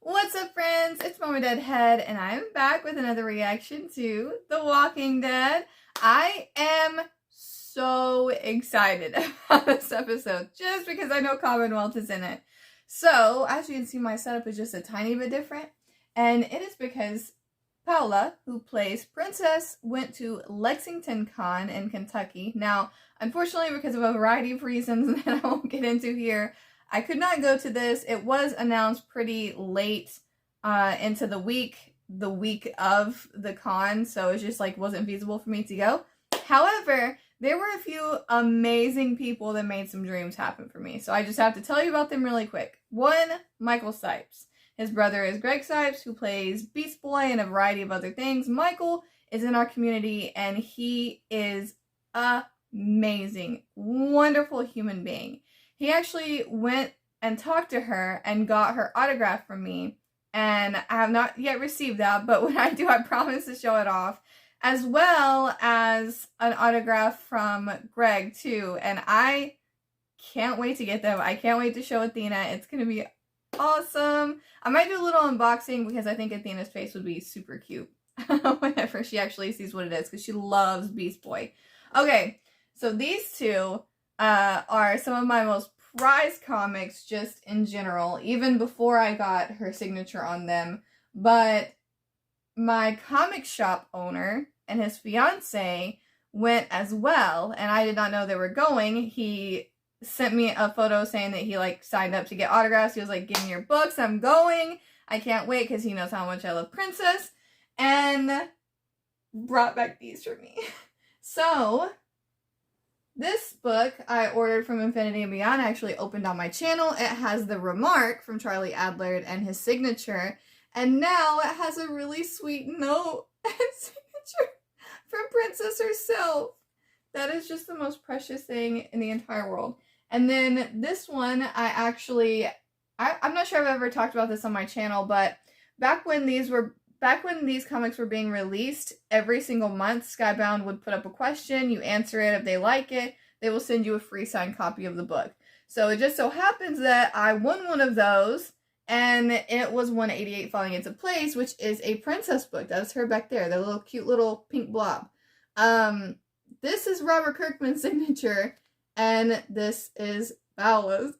What's up, friends? It's Mamadeadhead, and I'm back with another reaction to The Walking Dead. I am so excited about this episode, just because I know Commonwealth is in it. So, as you can see, my setup is just a tiny bit different, and it is because Paula, who plays Princess, went to Lexington Con in Kentucky. Now, unfortunately, because of a variety of reasons that I won't get into here, I could not go to this. It was announced pretty late into the week of the con, so it just wasn't feasible for me to go. However, there were a few amazing people that made some dreams happen for me, so I just have to tell you about them really quick. One, Michael Sipes. His brother is Greg Sipes, who plays Beast Boy and a variety of other things. Michael is in our community, and he is amazing, wonderful human being. He actually went and talked to her and got her autograph from me, and I have not yet received that, but when I do, I promise to show it off, as well as an autograph from Greg, too, and I can't wait to get them. I can't wait to show Athena. It's going to be awesome. I might do a little unboxing because I think Athena's face would be super cute whenever she actually sees what it is, because she loves Beast Boy. Okay, so these two are some of my most prized comics just in general, even before I got her signature on them. But my comic shop owner and his fiance went as well, and I did not know they were going. He sent me a photo saying that he signed up to get autographs. He was like, "Give me your books, I'm going. I can't wait," because he knows how much I love Princess, and brought back these for me. So this book I ordered from Infinity and Beyond. I actually opened on my channel. It has the remark from Charlie Adler and his signature. And now it has a really sweet note and signature from Princess herself. That is just the most precious thing in the entire world. And then this one, I'm not sure I've ever talked about this on my channel, but back when these comics were being released, every single month, Skybound would put up a question. You answer it. If they like it, they will send you a free signed copy of the book. So it just so happens that I won one of those, and it was 188 Falling Into Place, which is a Princess book. That's her back there, the little cute little pink blob. This is Robert Kirkman's signature, and this is Paula's.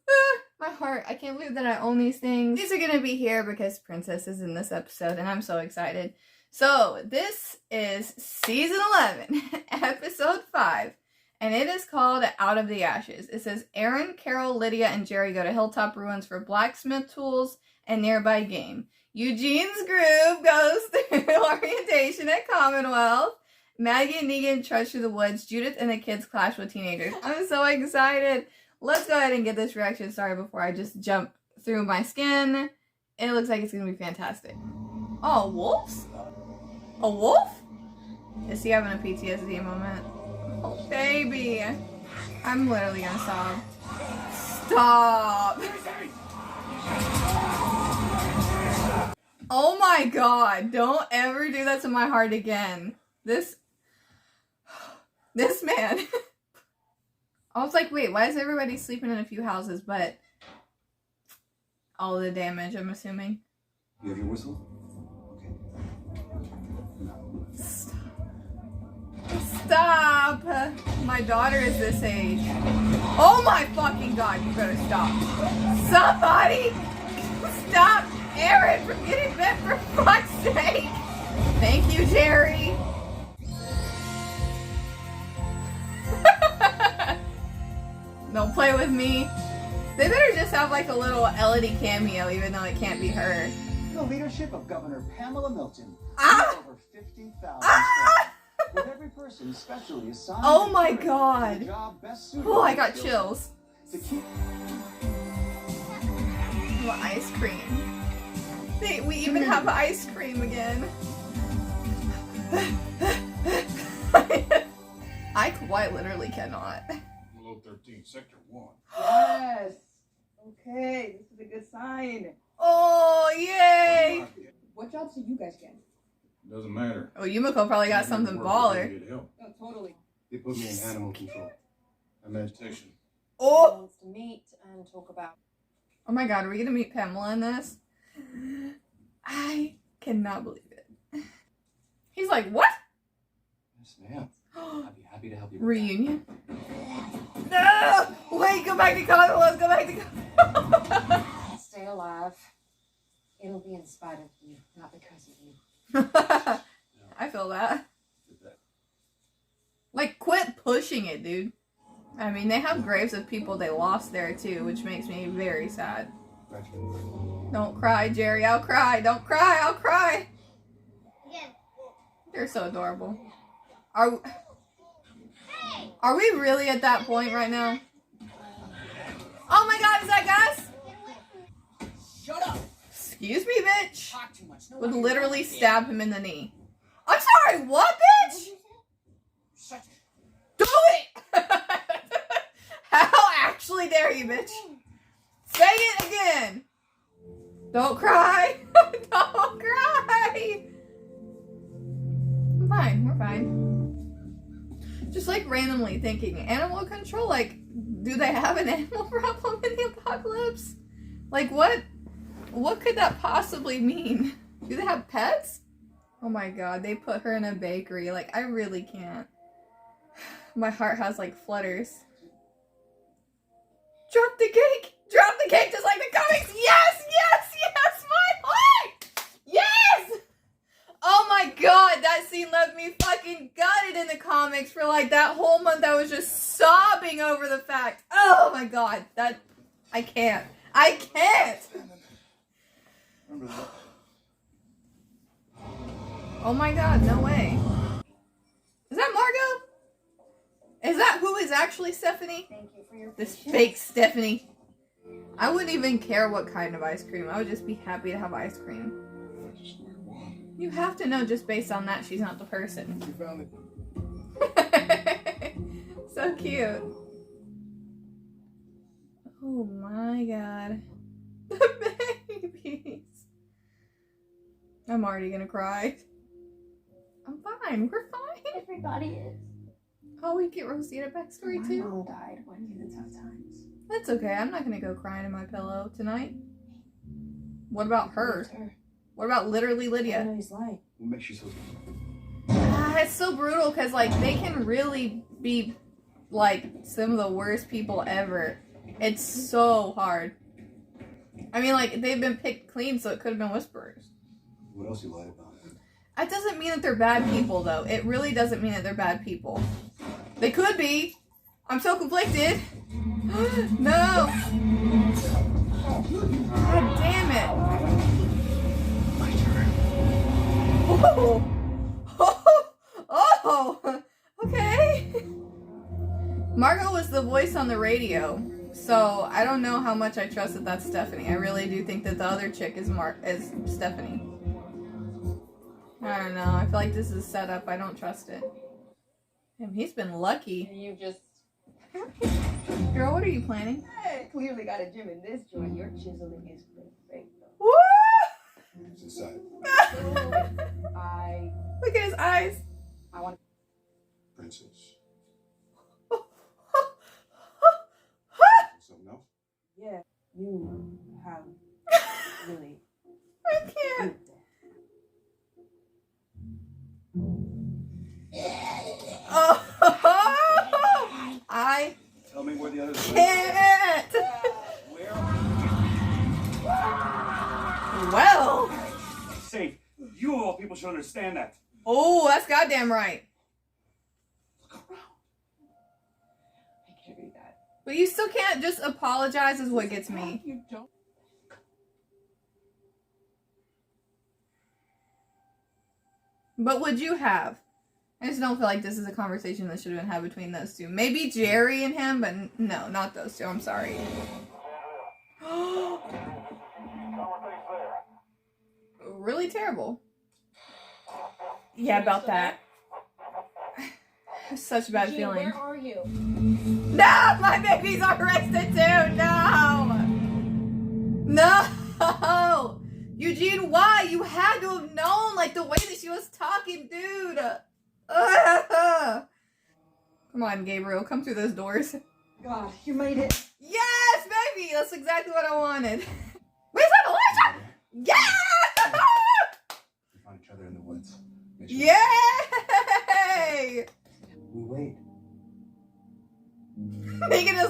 My heart. I can't believe that I own these things. These are going to be here because Princess is in this episode, and I'm so excited. So, this is Season 11, Episode 5, and it is called Out of the Ashes. It says, Aaron, Carol, Lydia, and Jerry go to Hilltop Ruins for blacksmith tools and nearby game. Eugene's group goes through orientation at Commonwealth. Maggie and Negan trudge through the woods. Judith and the kids clash with teenagers. I'm so excited. Let's go ahead and get this reaction started before I just jump through my skin. It looks like it's going to be fantastic. Oh, wolves? A wolf? Is he having a PTSD moment? Oh, baby. I'm literally going to sob. Stop. Oh my god. Don't ever do that to my heart again. This man. I was like, wait, why is everybody sleeping in a few houses, but all of the damage, I'm assuming. You have your whistle? Okay. Stop! My daughter is this age. Oh my fucking god, you better stop. Somebody stop Aaron from getting bit, for fuck's sake! Thank you, Jerry. Don't play with me. They better just have a little Elodie cameo, even though it can't be her. The leadership of Governor Pamela Milton. Over 50,000 with every person specially assigned. Oh my god. Oh, I got chills. Ice cream. We even have ice cream again. I quite literally cannot. 13, Sector 1. Yes. Okay, this is a good sign. Oh, yay! What jobs did you guys get? Doesn't matter. Oh, Yumiko probably got something baller. Oh, totally. They put me in animal control. I'm meditation. Oh! Wants to meet and talk about. Oh my god, are we gonna meet Pamela in this? I cannot believe it. He's like, what? Yes, ma'am. I'd be happy to help you. Reunion? No! Wait, go back to college. Let's go back to college. Stay alive. It'll be in spite of you, not because of you. I feel that. Like, quit pushing it, dude. I mean, they have graves of people they lost there, too, which makes me very sad. Don't cry, Jerry. I'll cry. Don't cry. I'll cry. They're so adorable. Are we really at that point right now? Oh my god, is that Gus? Shut up! Excuse me, bitch. Talk too much. No Would wonder literally you're stab him in the knee. I'm sorry, what, bitch? Shut Do it! How actually dare you, bitch? Say it again. Don't cry. Don't cry. I'm fine. We're fine. Just like randomly thinking, animal control, like, do they have an animal problem in the apocalypse? Like, what could that possibly mean? Do they have pets? Oh my god, they put her in a bakery. Like, I really can't. My heart has, like, flutters. Drop the cake! Drop the cake just like the comics! Yes! Yes! Yes! My heart! Yes! Oh my god, that scene left me fucking gutted in the comics for, like, that whole month. I was just sobbing over the fact. Oh my god, that... I can't. I can't! Oh my god, no way. Is that Margot? Is that who is actually Stephanie? Thank you for your This patience. fake Stephanie. I wouldn't even care what kind of ice cream. I would just be happy to have ice cream. You have to know just based on that she's not the person. You found it. So cute. Oh my god. The babies. I'm already gonna cry. I'm fine. We're fine. Everybody is. Oh, we get Rosita backstory too? mom died when you the tough times. That's okay. I'm not gonna go crying in my pillow tonight. What about her? What about literally I Lydia? know he's like. What makes you so... It's so brutal because, like, they can really be, like, some of the worst people ever. It's so hard. I mean, like, they've been picked clean, so it could have been Whisperers. What else you lied about? That doesn't mean that they're bad people, though. It really doesn't mean that they're bad people. They could be. I'm so conflicted. No. God damn it. My turn. Oh. Oh. Okay. Margot was the voice on the radio, so I don't know how much I trust that that's Stephanie. I really do think that the other chick is Stephanie. I don't know. I feel like this is set up. I don't trust it. Damn, he's been lucky. You just Girl, what are you planning? clearly got a gym in this joint. Your chiseling is perfect. Woo! It's inside. I Look at his eyes. want Princess. Oh, Something else? yeah. You have really I can't. Oh, I Tell me where the others are. can't. Where? Well. Safe. You of all people should understand that. Oh, that's goddamn right. I can read that. But you still can't just apologize is what gets me. You don't. But would you have? I just don't feel like this is a conversation that should have been had between those two. Maybe Jerry and him, but no, not those two. I'm sorry. Really terrible. Yeah, about that. Such a bad feeling. Where are you? No, my baby's arrested too. No. No. Eugene, why? You had to have known, like, the way that she was talking, dude. Come on, Gabriel. Come through those doors. God, you made it. Yes, baby. That's exactly what I wanted. Where's that Elijah? Yeah!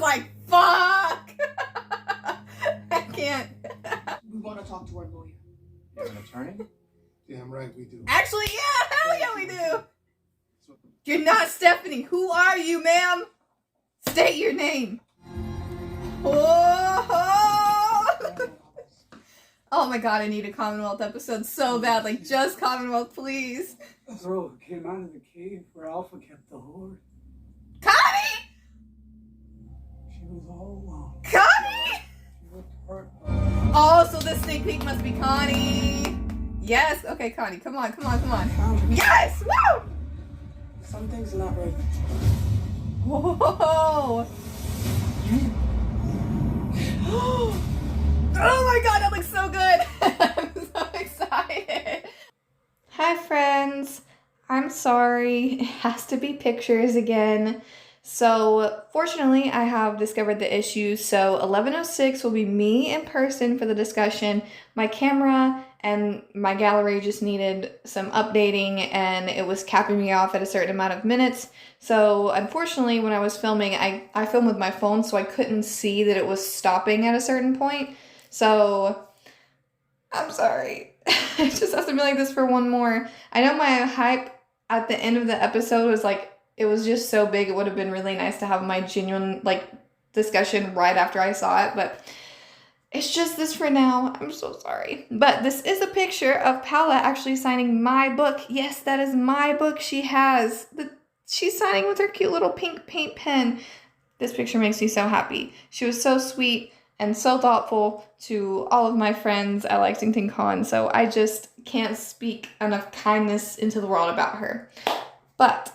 was like, fuck! I can't. We want to talk to our lawyer. You have an attorney? Damn right we do. Actually, yeah, hell yeah, we do. You're not Stephanie. Who are you, ma'am? State your name. Oh, oh my god, I need a Commonwealth episode so bad. Like, just Commonwealth, please. The girl who came out of the cave where Alpha kept the hoard. Connie! She was all alone. Connie! She looked hurt. Oh, so this sneak peek must be Connie. Yes. Okay, Connie, come on, come on, come on. Yes! Woo! Some things are not right. Whoa! Oh my god, that looks so good! I'm so excited. Hi friends. I'm sorry. It has to be pictures again. So fortunately, I have discovered the issue. So 11:06 will be me in person for the discussion. My camera and my gallery just needed some updating and it was capping me off at a certain amount of minutes. So unfortunately, when I was filming, I filmed with my phone, so I couldn't see that it was stopping at a certain point. So I'm sorry. It just has to be like this for one more. I know my hype at the end of the episode was like, it was just so big. It would have been really nice to have my genuine like discussion right after I saw it, but it's just this for now. I'm so sorry. But this is a picture of Paula actually signing my book. Yes, that is my book she has. She's signing with her cute little pink paint pen. This picture makes me so happy. She was so sweet and so thoughtful to all of my friends at Lexington Con, so I just can't speak enough kindness into the world about her. But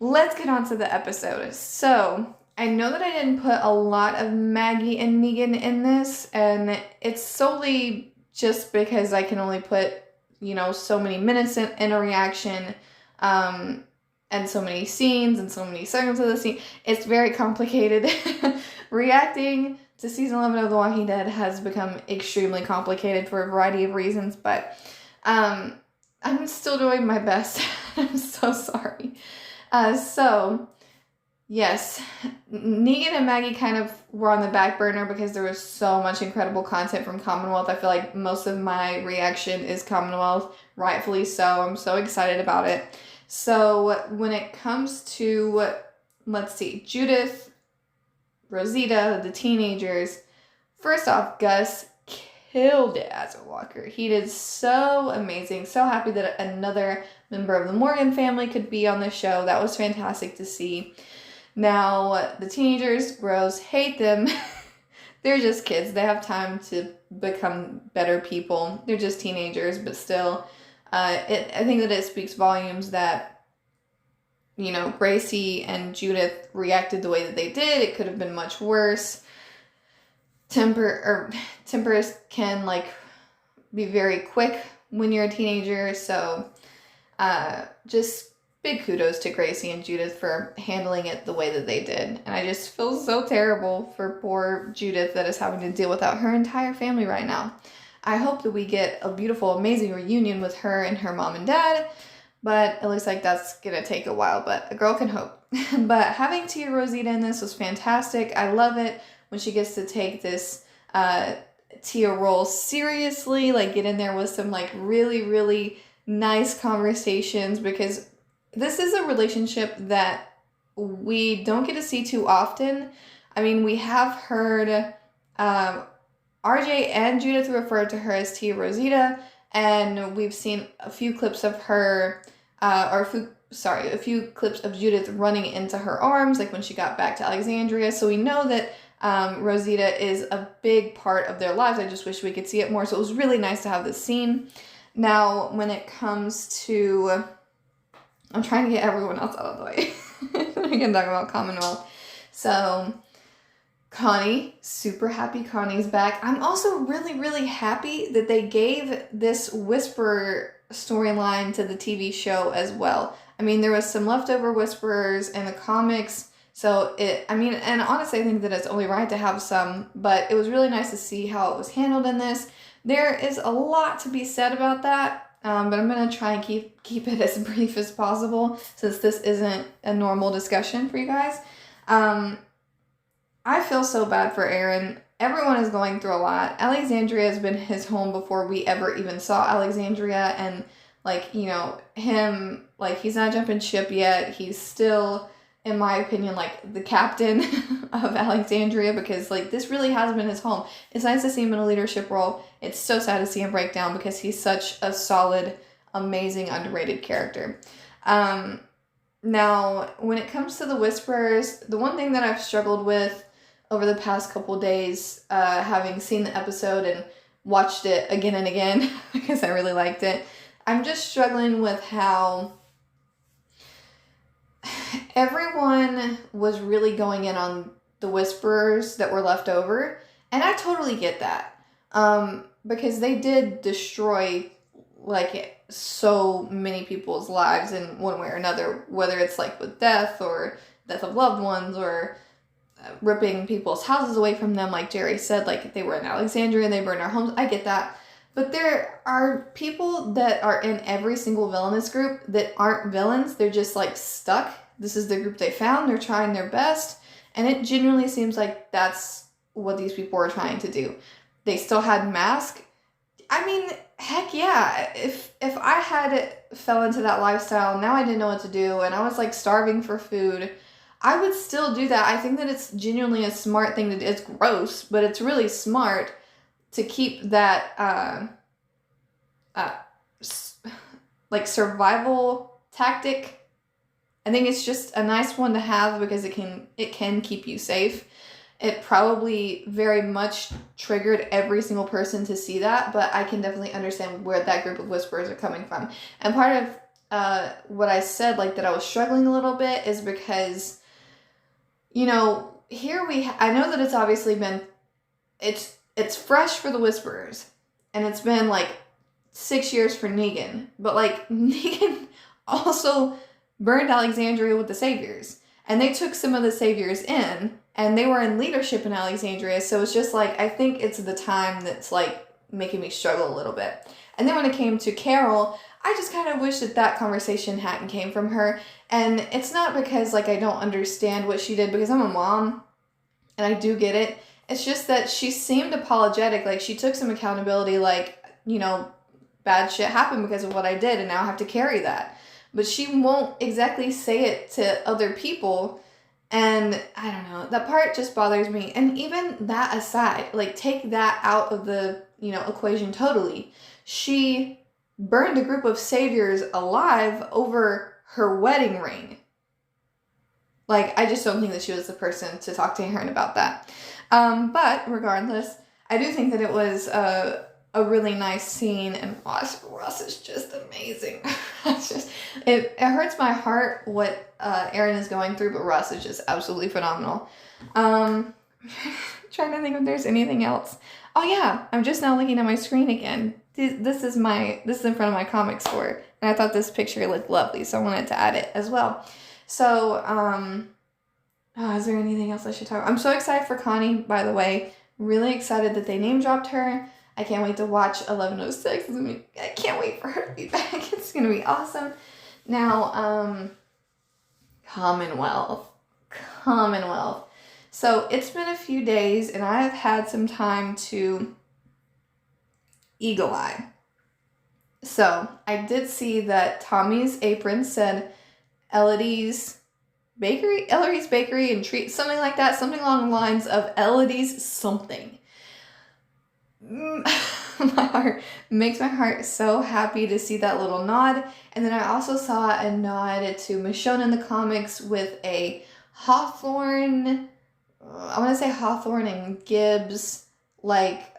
let's get on to the episode. So I know that I didn't put a lot of Maggie and Negan in this, and it's solely just because I can only put, you know, so many minutes in a reaction, and so many scenes and so many seconds of the scene. It's very complicated. Reacting to season 11 of The Walking Dead has become extremely complicated for a variety of reasons, but I'm still doing my best. I'm so sorry. So, yes, Negan and Maggie kind of were on the back burner because there was so much incredible content from Commonwealth. I feel like most of my reaction is Commonwealth, rightfully so. I'm so excited about it. So, when it comes to, let's see, Judith, Rosita, the teenagers, first off, Gus killed it as a walker. He did so amazing. So happy that another member of the Morgan family could be on the show. That was fantastic to see. Now, the teenagers, Rose, hate them. They're just kids. They have time to become better people. They're just teenagers, but still, I think that it speaks volumes that, you know, Gracie and Judith reacted the way that they did. It could have been much worse. Tempers can like be very quick when you're a teenager, so just big kudos to Gracie and Judith for handling it the way that they did. And I just feel so terrible for poor Judith that is having to deal without her entire family right now. I hope that we get a beautiful, amazing reunion with her and her mom and dad, but it looks like that's gonna take a while, but a girl can hope. But having Tia Rosita in this was fantastic. I love it when she gets to take this Tia role seriously, like get in there with some like really, really nice conversations, because this is a relationship that we don't get to see too often. I mean, we have heard RJ and Judith refer to her as Tia Rosita, and we've seen a few clips of her, a few clips of Judith running into her arms, like when she got back to Alexandria. So we know that Rosita is a big part of their lives. I just wish we could see it more. So it was really nice to have this scene. Now, when it comes to, I'm trying to get everyone else out of the way. I can talk about Commonwealth. So, Connie, super happy Connie's back. I'm also really, really happy that they gave this Whisperer storyline to the TV show as well. I mean, there was some leftover Whisperers in the comics, so and honestly, I think that it's only right to have some, but it was really nice to see how it was handled in this. There is a lot to be said about that, but I'm going to try and keep it as brief as possible, since this isn't a normal discussion for you guys. I feel so bad for Aaron. Everyone is going through a lot. Alexandria has been his home before we ever even saw Alexandria, and like, you know, him, like, he's not jumping ship yet. He's still, in my opinion, like the captain of Alexandria, because like this really has been his home. It's nice to see him in a leadership role. It's so sad to see him break down because he's such a solid, amazing, underrated character. Now, when it comes to the Whisperers, the one thing that I've struggled with over the past couple days, having seen the episode and watched it again and again because I really liked it, I'm just struggling with how everyone was really going in on the Whisperers that were left over, and I totally get that, because they did destroy like so many people's lives in one way or another, whether it's like with death or death of loved ones or ripping people's houses away from them, like Jerry said, like they were in Alexandria and they burned our homes. I get that. But there are people that are in every single villainous group that aren't villains. They're just like stuck. This is the group they found. They're trying their best. And it genuinely seems like that's what these people were trying to do. They still had masks. I mean, heck yeah. If I had fell into that lifestyle, now I didn't know what to do, and I was like starving for food, I would still do that. I think that it's genuinely a smart thing to do. It's gross, but it's really smart to keep that like survival tactic. I think it's just a nice one to have because it can keep you safe. It probably very much triggered every single person to see that, but I can definitely understand where that group of Whisperers are coming from. And part of what I said, like that I was struggling a little bit, is because, you know, I know that it's obviously been, it's fresh for the Whisperers, and it's been like 6 years for Negan, but like Negan also burned Alexandria with the Saviors, and they took some of the Saviors in, and they were in leadership in Alexandria, so it's just like, I think it's the time that's like making me struggle a little bit. And then when it came to Carol, I just kind of wish that conversation hadn't came from her, and it's not because like I don't understand what she did, because I'm a mom, and I do get it. It's just that she seemed apologetic, like she took some accountability, like, you know, bad shit happened because of what I did, and now I have to carry that. But she won't exactly say it to other people, and I don't know, that part just bothers me. And even that aside, like take that out of the, you know, equation totally. She burned a group of Saviors alive over her wedding ring. Like, I just don't think that she was the person to talk to Aaron about that. But regardless, I do think that it was a really nice scene, and Ross is just amazing. It hurts my heart what Aaron is going through, but Ross is just absolutely phenomenal. Trying to think if there's anything else. Oh yeah, I'm just now looking at my screen again. This is in front of my comic store, and I thought this picture looked lovely, so I wanted to add it as well. So, is there anything else I should talk about? I'm so excited for Connie, by the way. Really excited that they name dropped her. I can't wait to watch 1106. I can't wait for her to be back. It's going to be awesome. Now, Commonwealth. So it's been a few days, and I have had some time to eagle eye. So I did see that Tommy's Apron said Elodie's Bakery and Treat, something like that, something along the lines of Elodie's something. Makes my heart so happy to see that little nod. And then I also saw a nod to Michonne in the comics with a Hawthorne, I want to say Hawthorne and Gibbs, like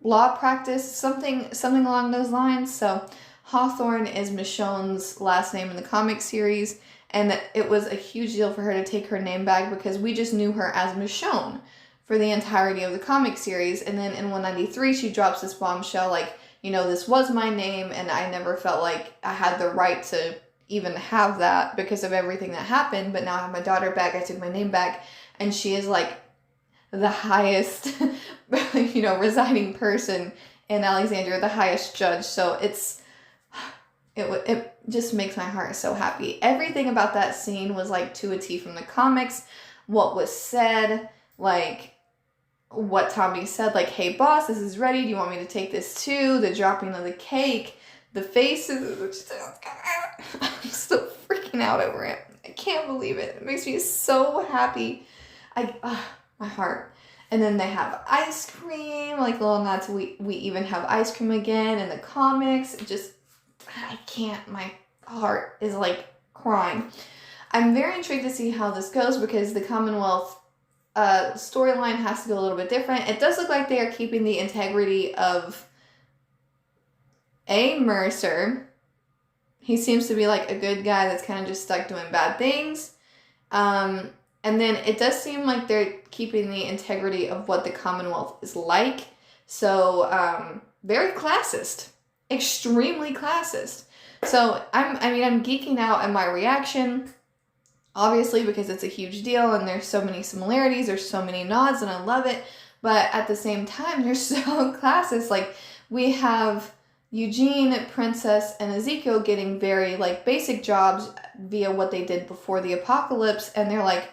law practice, something along those lines. So Hawthorne is Michonne's last name in the comic series, and it was a huge deal for her to take her name back because we just knew her as Michonne for the entirety of the comic series. And then in 193, she drops this bombshell, like, you know, this was my name, and I never felt like I had the right to even have that because of everything that happened, but now I have my daughter back, I took my name back, and she is like the highest, you know, residing person in Alexandria, the highest judge. So it just makes my heart so happy. Everything about that scene was like to a T from the comics. what was said, like what Tommy said, like, hey boss, this is ready, do you want me to take this too? The dropping of the cake, the faces, I'm still freaking out over it. I can't believe it. It makes me so happy. My heart. And then they have ice cream, like little nuts. We even have ice cream again in the comics. I can't, my heart is like crying. I'm very intrigued to see how this goes because the Commonwealth storyline has to go a little bit different. It does look like they are keeping the integrity of Mercer. He seems to be like a good guy that's kind of just stuck doing bad things. And then it does seem like they're keeping the integrity of what the Commonwealth is like. So, very classist. Extremely classist. So, I'm geeking out at my reaction. Obviously, because it's a huge deal and there's so many similarities, there's so many nods, and I love it. But at the same time, they're so classist. Like, we have Eugene, Princess, and Ezekiel getting very, like, basic jobs via what they did before the apocalypse. And they're like,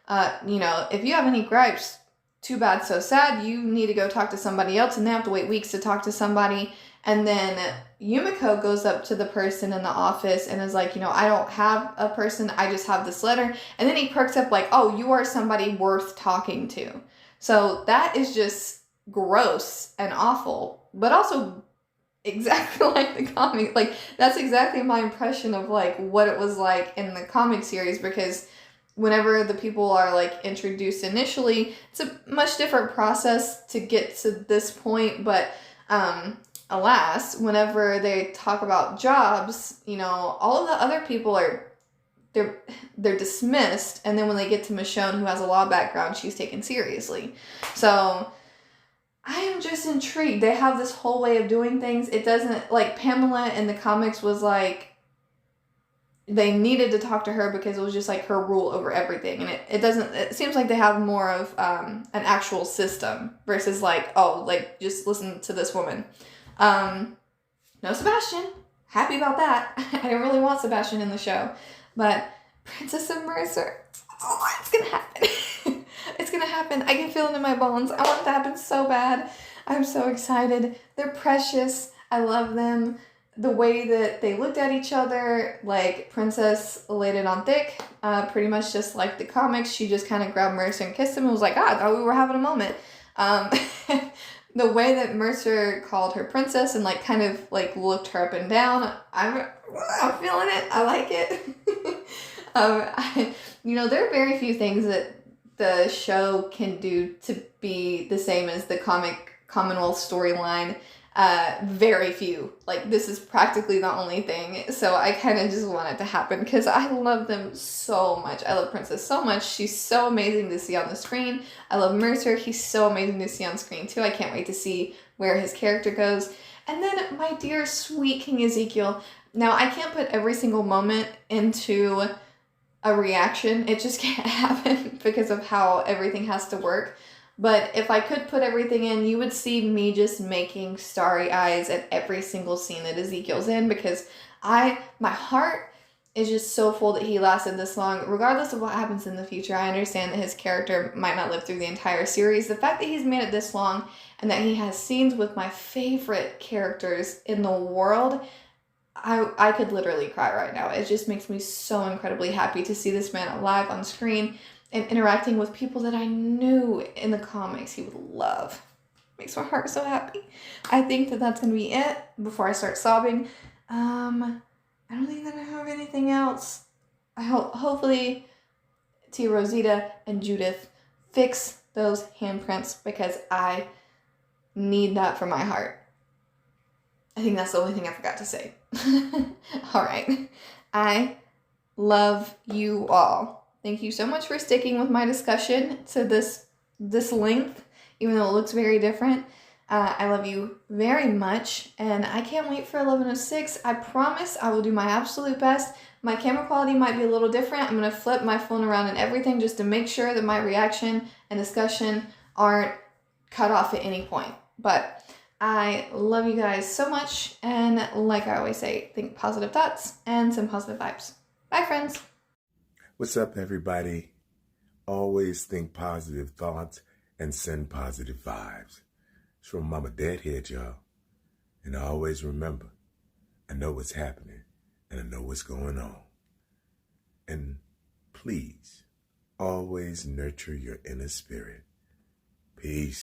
if you have any gripes, too bad, so sad. You need to go talk to somebody else. And they have to wait weeks to talk to somebody. And then Yumiko goes up to the person in the office and is like, I don't have a person. I just have this letter. And then he perks up like, oh, you are somebody worth talking to. So that is just gross and awful, but also exactly like the comic. Like, that's exactly my impression of like what it was like in the comic series, because whenever the people are like introduced initially, it's a much different process to get to this point. But alas, whenever they talk about jobs, all of the other people they're dismissed, and then when they get to Michonne, who has a law background, she's taken seriously. So I am just intrigued. They have this whole way of doing things. It doesn't, like, Pamela in the comics was like, they needed to talk to her because it was just like her rule over everything. And it seems like they have more of an actual system versus like, oh, like, just listen to this woman. No Sebastian. Happy about that. I didn't really want Sebastian in the show. But Princess and Mercer, oh, it's gonna happen. It's gonna happen. I can feel it in my bones. I want it to happen so bad. I'm so excited. They're precious. I love them. The way that they looked at each other, like Princess laid it on thick, pretty much just like the comics. She just kind of grabbed Mercer and kissed him and was like, I thought we were having a moment. The way that Mercer called her princess and like kind of like looked her up and down, I'm feeling it. I like it. There are very few things that the show can do to be the same as the comic Commonwealth storyline. Very few. Like, this is practically the only thing. So I kind of just want it to happen because I love them so much. I love Princess so much. She's so amazing to see on the screen. I love Mercer. He's so amazing to see on screen too. I can't wait to see where his character goes. And then my dear sweet King Ezekiel. Now, I can't put every single moment into a reaction. It just can't happen because of how everything has to work. But if I could put everything in, you would see me just making starry eyes at every single scene that Ezekiel's in, because my heart is just so full that he lasted this long. Regardless of what happens in the future, I understand that his character might not live through the entire series. The fact that he's made it this long and that he has scenes with my favorite characters in the world, I could literally cry right now. It just makes me so incredibly happy to see this man alive on screen and interacting with people that I knew in the comics he would love. Makes my heart so happy. I think that that's going to be it before I start sobbing. I don't think that I have anything else. Hopefully Tia Rosita and Judith fix those handprints because I need that for my heart. I think that's the only thing I forgot to say. All right. I love you all. Thank you so much for sticking with my discussion to this length, even though it looks very different. I love you very much, and I can't wait for 11:06. I promise I will do my absolute best. My camera quality might be a little different. I'm going to flip my phone around and everything just to make sure that my reaction and discussion aren't cut off at any point. But I love you guys so much, and like I always say, think positive thoughts and some positive vibes. Bye, friends. What's up, everybody? always think positive thoughts and send positive vibes. It's from Mamadeadhead, y'all. And always remember, I know what's happening and I know what's going on. And please, always nurture your inner spirit. Peace.